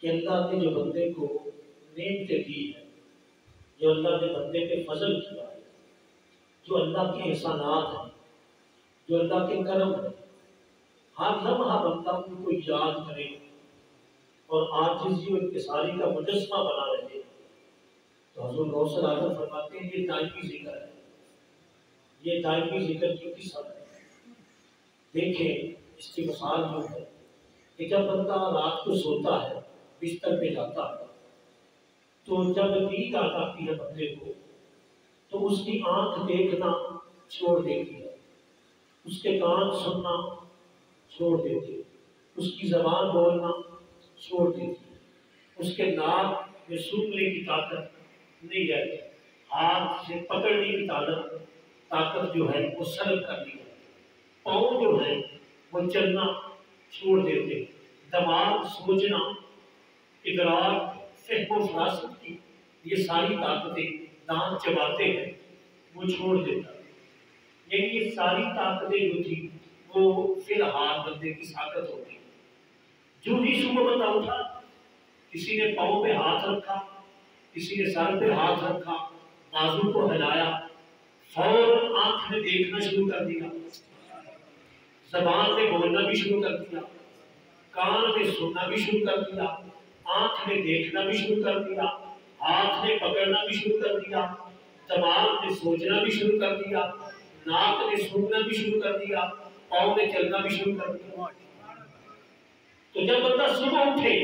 کہ اللہ نے جو بندے کو نعمتیں دی ہے، جو اللہ نے بندے پہ فضل کیا ہے، جو اللہ کے احسانات ہیں، جو اللہ کے کرم ہے، ہر لمحہ بندہ ان کو یاد کرے اور عاجزی و انکساری کا مجسمہ بنا رہے، تو حضور غوث اعظم فرماتے ہیں یہ دائمی ذکر ہے، یہ دائمی ذکر کی قسم ہے۔ دیکھیں اس کی مثال جو ہے کہ جب بندہ رات کو سوتا ہے، بستر پہ جاتا ہے، تو جب نیند آتی ہے بندے کو تو اس کی آنکھ دیکھنا چھوڑ دیتی ہے، اس کے کان سننا چھوڑ دیتی ہے، اس کی زبان بولنا چھوڑ دیتی ہے، اس کے ناک میں سونگنے کی طاقت نہیں رہتی، ہاتھ سے پکڑنے کی طاقت جو ہے وہ سلب کر دی ہے، پاؤں جو ہے وہ چلنا چھوڑ دیتے، دماغ سوچنا، ادراک، فہم و فراست کی یہ ساری طاقتیں دانت چباتے ہیں وہ چھوڑ دیتا ہے۔ یعنی یہ ساری طاقتیں جو تھی وہ فی الحال بندے کی طاقت ہوتی ہے۔ جو ہی صبح بندہ اٹھا، کسی نے پاؤں پہ ہاتھ رکھا، کسی نے سر پہ ہاتھ رکھا، بازو کو ہلایا، فوراً آنکھ میں دیکھنا شروع کر دیا، زبان میں بولنا بھی شروع کر دیا، کان میں سننا بھی شروع کر دیا، آنکھ میں دیکھنا بھی شروع کر دیا، ہاتھ میں پکڑنا بھی شروع کر دیا، دماغ میں سوچنا بھی شروع کر دیا، ناک میں سونگنا بھی شروع کر دیا، پاؤں میں چلنا بھی شروع کر دیا۔ تو جب بندہ صبح اٹھے،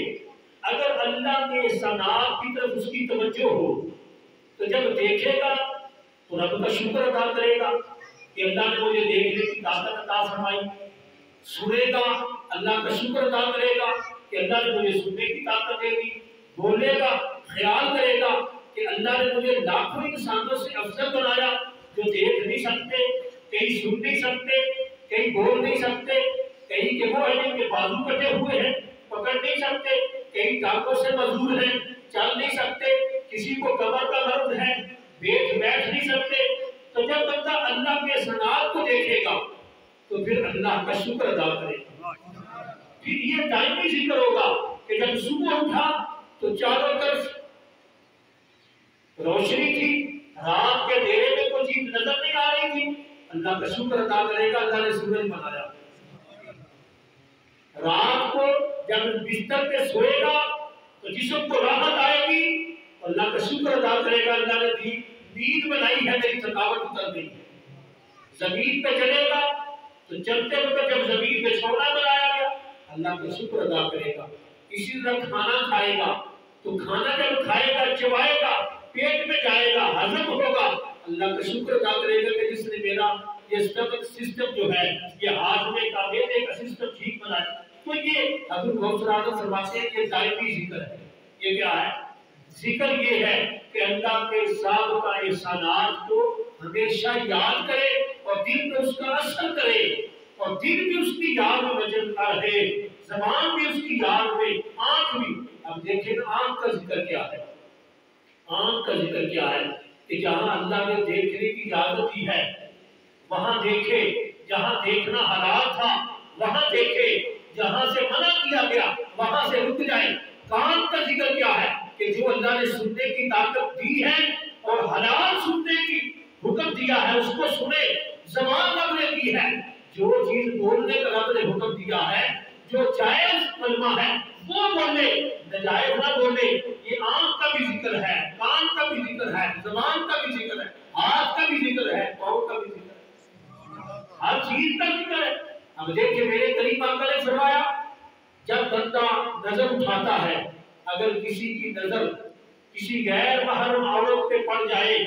اگر اللہ کے احسانات کی طرف اس کی توجہ ہو تو جب دیکھے گا تو رب کا شکر ادا کرے گا کہ اللہ نے مجھے دیکھنے کی طاقت عطا فرمائی، سنے گا اللہ کا شکر ادا کرے گا کہ اللہ نے مجھے سننے کی طاقت دے دی، بولے گا خیال کرے گا کہ اللہ نے مجھے لاکھوں انسانوں سے افضل بنایا جو دیکھ نہیں سکتے، کہیں سن نہیں سکتے، کہیں بول نہیں سکتے، کہیں کہ وہ ہے جن کے بازو کٹے ہوئے ہیں پکڑ نہیں سکتے، کئی ٹانگوں سے مجبور ہیں چل نہیں سکتے، کسی کو کمر کا درد ہے بیٹھ نہیں سکتے۔ تو جب بندہ اللہ کے احسانات کو دیکھے گا تو پھر اللہ کا شکر ادا کرے گا، پھر یہ دائمی ذکر ہوگا کہ جب صبح اٹھا تو چاروں طرف روشنی تھی، رات کے اندھیرے میں کوئی چیز نظر نہیں آ رہی تھی، اللہ کا شکر ادا کرے گا اللہ نے سورج بنایا۔ رات کو جب بستر پہ سوئے گا تو جسم کو راحت آئے گی، اللہ کا شکر ادا کرے گا اللہ نے نیند بنائی ہے، میری تھکاوٹ اتر گئی ہے۔ زمین پہ چلے گا تو چلتے وقت جب زمین پہ سونا بنایا گیا اللہ کا شکر ادا کرے گا۔ اسی طرح کھانا کھائے گا تو کھانا جب کھائے گا چبائے گا پیٹ میں جائے گا ہضم ہوگا، اللہ کا شکر ادا کرے گا کہ جس نے میرا یہ اسٹمک سسٹم جو ہے یہ ہاضمے کا معدے کا سسٹم ٹھیک بنایا۔ تو یہ حضرت غوث اعظم فرماتے ہیں کہ دائمی ذکر ہے۔ یہ کیا ہے؟ ذکر یہ ہے کہ اللہ کے سابقہ احسانات کو ہمیشہ یاد کرے اور دل میں اس کا اثر کرے اور دل بھی اس کی یاد میں مچلتا رہے، زبان بھی اس کی یاد میں، آنکھ بھی۔ اب دیکھیں آنکھ کا ذکر کیا ہے؟ آنکھ کا ذکر کیا ہے کہ جہاں اللہ نے دیکھنے کی اجازت دی ہے وہاں دیکھے، جہاں دیکھنا حلال تھا وہاں دیکھے، جہاں سے منع کیا گیا وہاں سے رک جائے۔ کان کا ذکر کیا ہے کہ جو اللہ نے سننے کی طاقت دی ہے اور حلال سننے کی حکم دیا ہے اس کو سنے۔ زبان رب نے دی ہے، جو چیز بولنے کا رب نے حکم دیا ہے، جو جائز کلمہ ہے وہ بولے، ناجائز نہ بولے۔ یہ آنکھ کا بھی ذکر ہے، کان کا بھی ذکر ہے، زبان کا بھی ذکر ہے، ہاتھ کا بھی ذکر ہے، پاؤں کا بھی ذکر ہے، ہر چیز کا ذکر ہے۔ اب دیکھیں میرے قریب آقا نے فرمایا جب بندہ نظر اٹھاتا ہے، اگر کسی کی نظر کسی غیر محرم عورت پہ پڑ جائے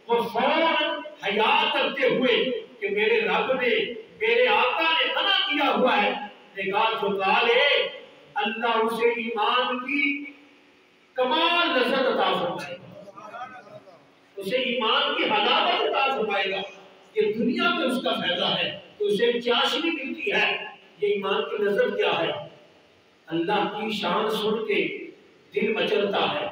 وہ فوراً حیا کرتے ہوئے کہ میرے رب نے میرے آقا نے منع کیا ہوا ہے، نگاہ جھکا لے، اللہ اسے ایمان کی کمال لذت عطا فرمائے گا، اسے ایمان کی حلاوت عطا فرمائے گا۔ یہ دنیا میں اس کا فائدہ ہے تو اسے چاشنی ملتی ہے۔ یہ ایمان کی لذت کیا ہے؟ اللہ کی شان سن کے دل مچلتا ہے،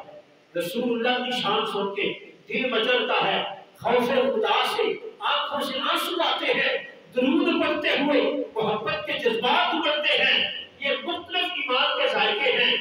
رسول اللہ کی شان سن کے دل مچلتا ہے، خوف خدا سے آنکھوں سے آنسو آتے ہیں، درود پڑھتے ہوئے محبت کے جذبات ابھرتے ہیں۔ یہ مختلف ایمان کے ذائقے ہیں